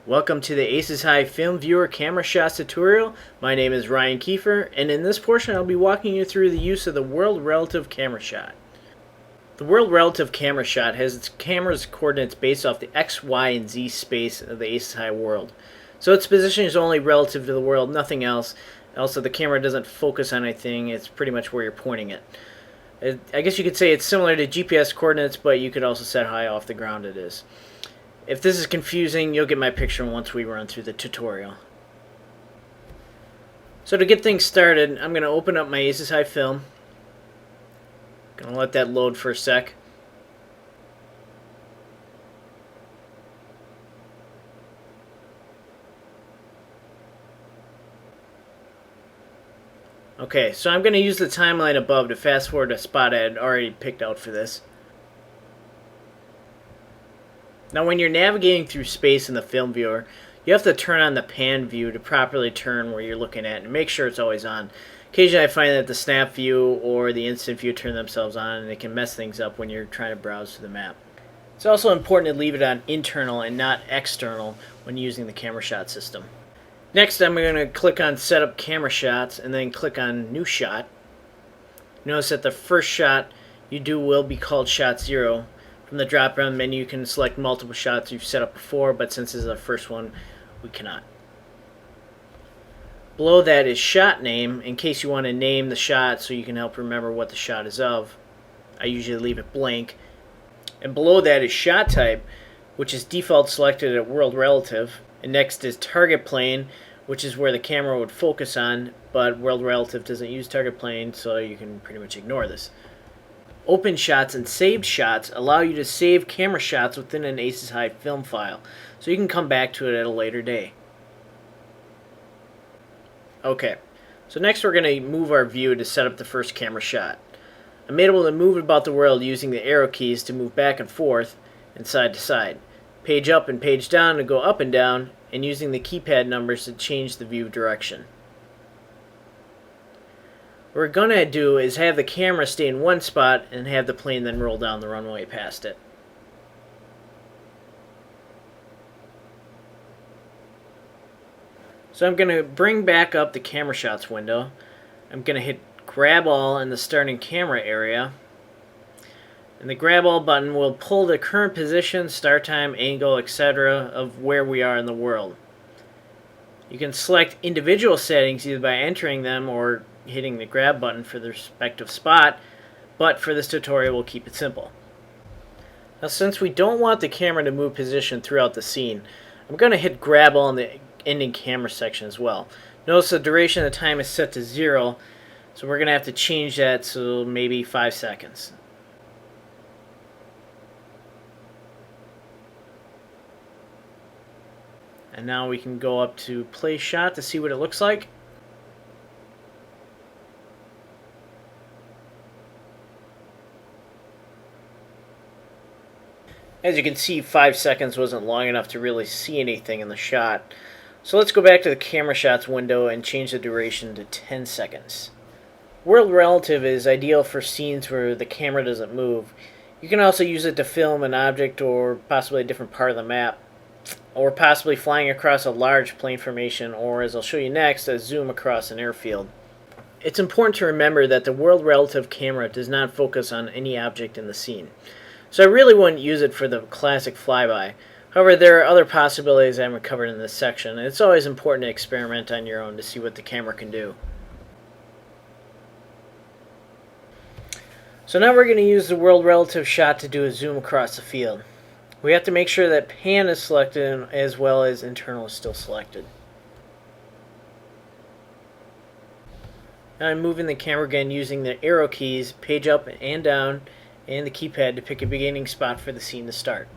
Welcome to the Aces High Film Viewer Camera Shots tutorial. My name is Ryan Kiefer, and in this portion I'll be walking you through the use of the World Relative Camera Shot. The World Relative Camera Shot has its camera's coordinates based off the X, Y, and Z space of the Aces High world. So its position is only relative to the world, nothing else. Also, the camera doesn't focus on anything, it's pretty much where you're pointing it. I guess you could say it's similar to GPS coordinates, but you could also set how off the ground it is. If this is confusing, you'll get my picture once we run through the tutorial. So to get things started, I'm going to open up my Aces High film. Going to let that load for a sec. Okay, so I'm going to use the timeline above to fast forward a spot I had already picked out for this. Now when you're navigating through space in the film viewer, you have to turn on the pan view to properly turn where you're looking at and make sure it's always on. Occasionally I find that the snap view or the instant view turn themselves on and it can mess things up when you're trying to browse through the map. It's also important to leave it on internal and not external when using the camera shot system. Next I'm going to click on Setup Camera Shots and then click on New Shot. Notice that the first shot you do will be called Shot 0. From the drop-down menu you can select multiple shots you've set up before, but since this is our first one, we cannot. Below that is Shot Name, in case you want to name the shot so you can help remember what the shot is of. I usually leave it blank. And below that is Shot Type, which is default selected at World Relative. And next is Target Plane, which is where the camera would focus on, but World Relative doesn't use target plane, so you can pretty much ignore this. Open shots and saved shots allow you to save camera shots within an Aces High film file, so you can come back to it at a later day. Okay, so next we're going to move our view to set up the first camera shot. I'm able to move about the world using the arrow keys to move back and forth and side to side, page up and page down to go up and down, and using the keypad numbers to change the view direction. What we're going to do is have the camera stay in one spot and have the plane then roll down the runway past it. So I'm going to bring back up the camera shots window. I'm going to hit grab all in the starting camera area. And the grab all button will pull the current position, start time, angle, etc. of where we are in the world. You can select individual settings either by entering them or hitting the grab button for the respective spot, but for this tutorial we'll keep it simple. Now since we don't want the camera to move position throughout the scene, I'm going to hit grab all in the ending camera section as well. Notice the duration of the time is set to 0, so we're going to have to change that to maybe 5 seconds. And now we can go up to play shot to see what it looks like. As you can see, 5 seconds wasn't long enough to really see anything in the shot. So let's go back to the camera shots window and change the duration to 10 seconds. World Relative is ideal for scenes where the camera doesn't move. You can also use it to film an object or possibly a different part of the map, or possibly flying across a large plane formation, or as I'll show you next, a zoom across an airfield. It's important to remember that the World Relative camera does not focus on any object in the scene. So I really wouldn't use it for the classic flyby. However, there are other possibilities I haven't covered in this section, and it's always important to experiment on your own to see what the camera can do. So now we're going to use the World Relative shot to do a zoom across the field. We have to make sure that pan is selected as well as internal is still selected. Now I'm moving the camera again using the arrow keys, page up and down, and the keypad to pick a beginning spot for the scene to start.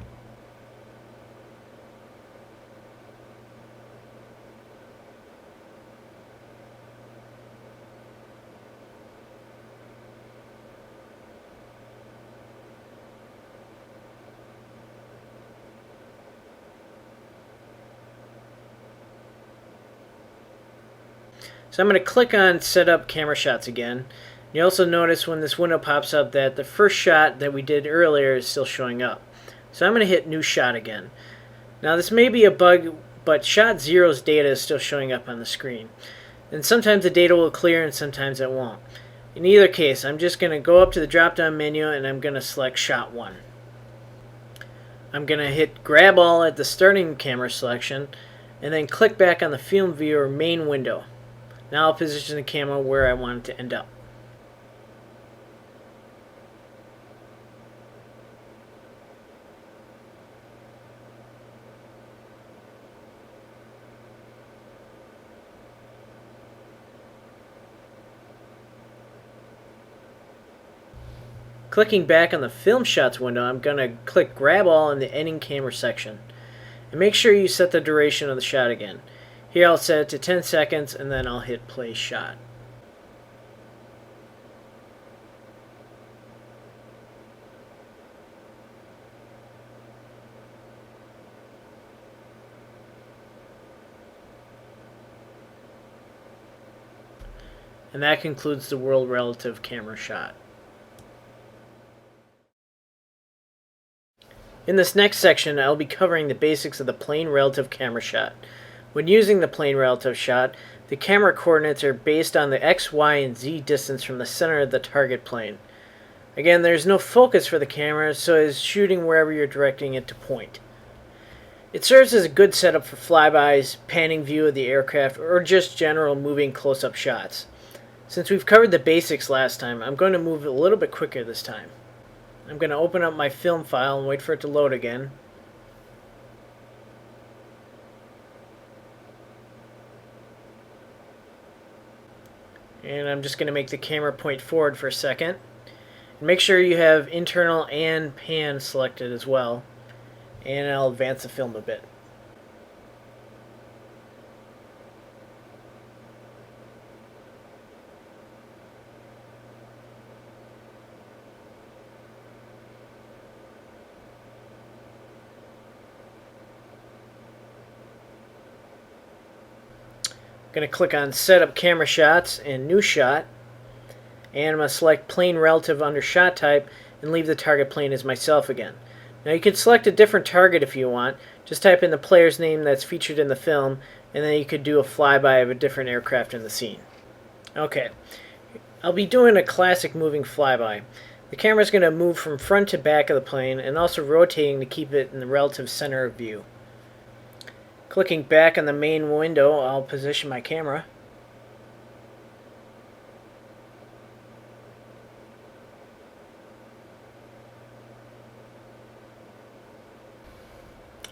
So I'm going to click on Setup Camera Shots again. You also notice when this window pops up that the first shot that we did earlier is still showing up. So I'm going to hit New Shot again. Now this may be a bug but shot zero's data is still showing up on the screen. And sometimes the data will clear and sometimes it won't. In either case, I'm just going to go up to the drop-down menu and I'm going to select shot 1. I'm going to hit grab all at the starting camera selection and then click back on the film viewer main window. Now I'll position the camera where I want it to end up. Clicking back on the film shots window, I'm going to click grab all in the ending camera section. And make sure you set the duration of the shot again. Here I'll set it to 10 seconds and then I'll hit play shot. And that concludes the world relative camera shot. In this next section, I'll be covering the basics of the plane relative camera shot. When using the plane relative shot, the camera coordinates are based on the X, Y, and Z distance from the center of the target plane. Again, there's no focus for the camera, so it's shooting wherever you're directing it to point. It serves as a good setup for flybys, panning view of the aircraft, or just general moving close-up shots. Since we've covered the basics last time, I'm going to move a little bit quicker this time. I'm going to open up my film file and wait for it to load again. And I'm just going to make the camera point forward for a second. Make sure you have internal and pan selected as well. And I'll advance the film a bit. I'm going to click on Setup Camera Shots and New Shot, and I'm going to select Plane Relative under Shot Type and leave the target plane as myself again. Now you can select a different target if you want. Just type in the player's name that's featured in the film, and then you could do a flyby of a different aircraft in the scene. Okay, I'll be doing a classic moving flyby. The camera is going to move from front to back of the plane and also rotating to keep it in the relative center of view. Clicking back on the main window, I'll position my camera.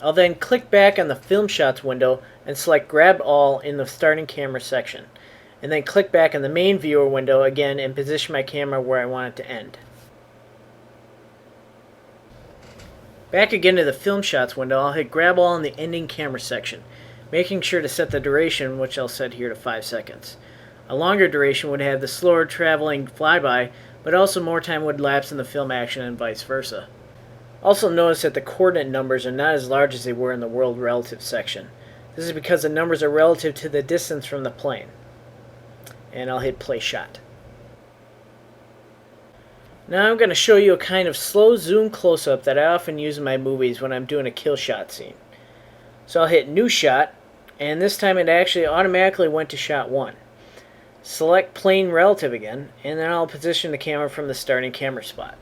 I'll then click back on the film shots window and select grab all in the starting camera section. And then click back on the main viewer window again and position my camera where I want it to end. Back again to the film shots window, I'll hit grab all in the ending camera section, making sure to set the duration, which I'll set here to 5 seconds. A longer duration would have the slower traveling flyby, but also more time would lapse in the film action and vice versa. Also notice that the coordinate numbers are not as large as they were in the world relative section. This is because the numbers are relative to the distance from the plane. And I'll hit play shot. Now I'm going to show you a kind of slow zoom close-up that I often use in my movies when I'm doing a kill shot scene. So I'll hit new shot, and this time it actually automatically went to shot 1. Select plane relative again, and then I'll position the camera from the starting camera spot.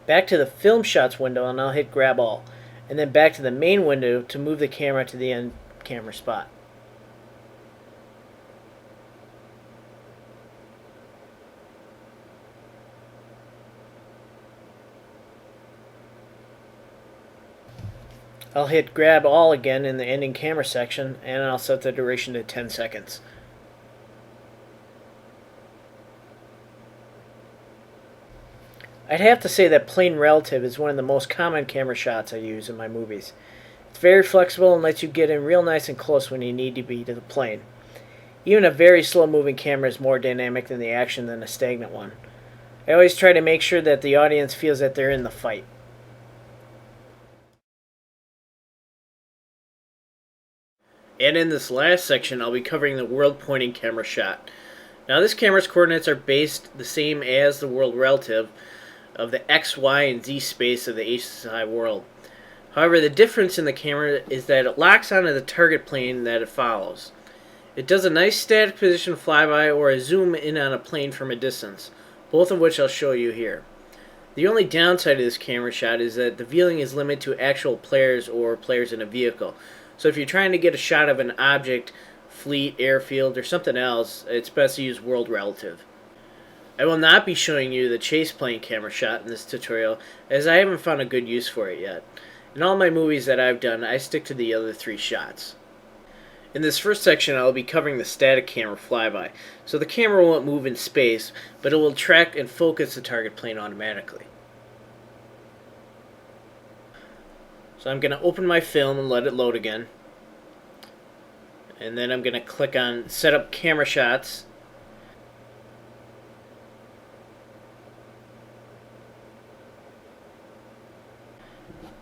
Back to the film shots window and I'll hit grab all, and then back to the main window to move the camera to the end camera spot. I'll hit grab all again in the ending camera section, and I'll set the duration to 10 seconds. I'd have to say that plane relative is one of the most common camera shots I use in my movies. It's very flexible and lets you get in real nice and close when you need to be to the plane. Even a very slow moving camera is more dynamic than the action than a stagnant one. I always try to make sure that the audience feels that they're in the fight. And in this last section, I'll be covering the world pointing camera shot. Now, this camera's coordinates are based the same as the world relative of the X, Y, and Z space of the HSI world. However, the difference in the camera is that it locks onto the target plane that it follows. It does a nice static position flyby or a zoom in on a plane from a distance, both of which I'll show you here. The only downside of this camera shot is that the viewing is limited to actual players or players in a vehicle. So if you're trying to get a shot of an object, fleet, airfield, or something else, it's best to use world relative. I will not be showing you the chase plane camera shot in this tutorial, as I haven't found a good use for it yet. In all my movies that I've done, I stick to the other three shots. In this first section, I'll be covering the static camera flyby. So the camera won't move in space, but it will track and focus the target plane automatically. So I'm going to open my film and let it load again. And then I'm going to click on Set Up Camera Shots.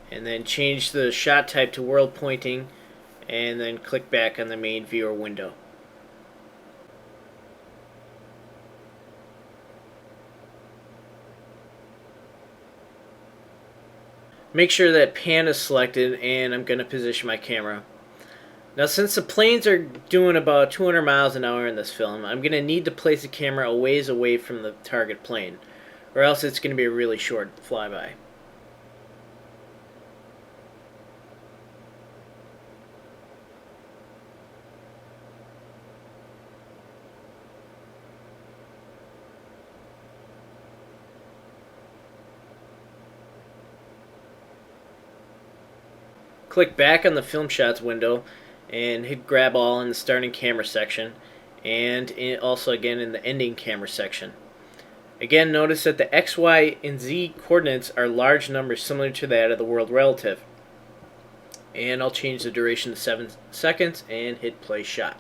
And then change the shot type to world pointing, and then click back on the main viewer window. Make sure that pan is selected, and I'm going to position my camera. Now, since the planes are doing about 200 miles an hour in this film, I'm going to need to place the camera a ways away from the target plane, or else it's going to be a really short flyby. Click back on the film shots window and hit grab all in the starting camera section, and also again in the ending camera section. Again, notice that the X, Y, and Z coordinates are large numbers similar to that of the world relative. And I'll change the duration to 7 seconds and hit play shot.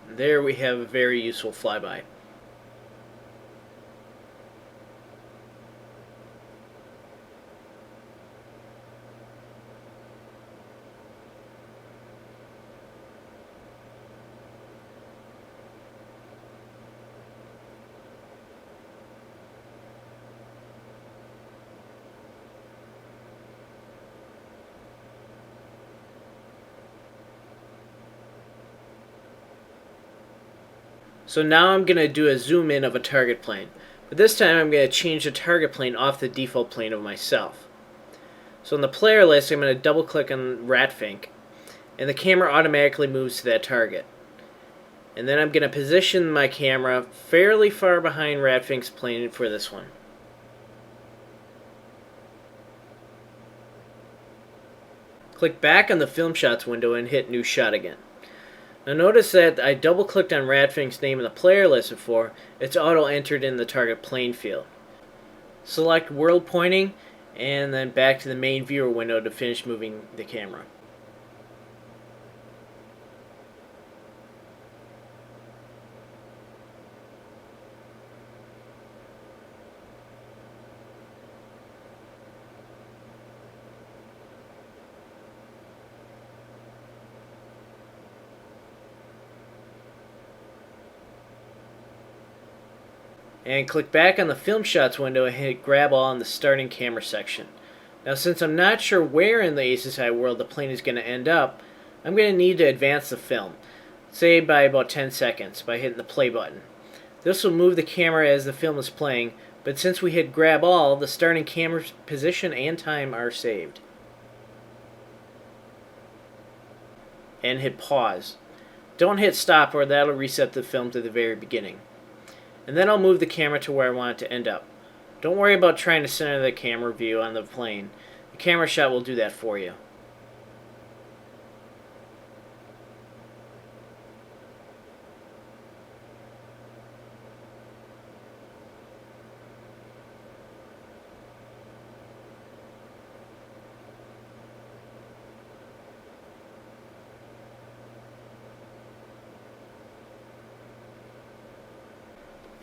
There we have a very useful flyby. So now I'm going to do a zoom in of a target plane. But this time I'm going to change the target plane off the default plane of myself. So in the player list, I'm going to double click on Ratfink, and the camera automatically moves to that target. And then I'm going to position my camera fairly far behind Ratfink's plane for this one. Click back on the film shots window and hit new shot again. Now notice that I double clicked on Ratfink's name in the player list before. It's auto entered in the target plane field. Select world pointing and then back to the main viewer window to finish moving the camera. And click back on the film shots window and hit grab all in the starting camera section. Now since I'm not sure where in the HSI world the plane is going to end up, I'm going to need to advance the film, say by about 10 seconds by hitting the play button. This will move the camera as the film is playing, but since we hit grab all, the starting camera position and time are saved. And hit pause. Don't hit stop or that'll reset the film to the very beginning. And then I'll move the camera to where I want it to end up. Don't worry about trying to center the camera view on the plane. The camera shot will do that for you.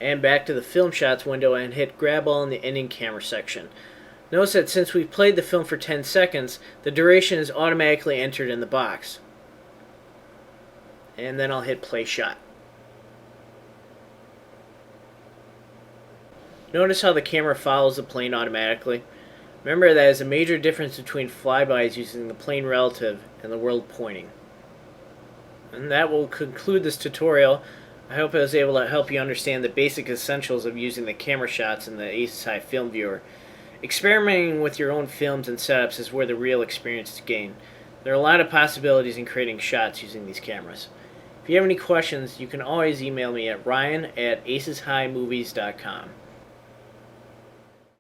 and back to the film shots window and hit grab all in the ending camera section. Notice that since we've played the film for 10 seconds, the duration is automatically entered in the box. And then I'll hit play shot. Notice how the camera follows the plane automatically. Remember that is a major difference between flybys using the plane relative and the world pointing. And that will conclude this tutorial. I hope I was able to help you understand the basic essentials of using the camera shots in the Aces High Film Viewer. Experimenting with your own films and setups is where the real experience is gained. There are a lot of possibilities in creating shots using these cameras. If you have any questions, you can always email me at ryan@aceshighmovies.com.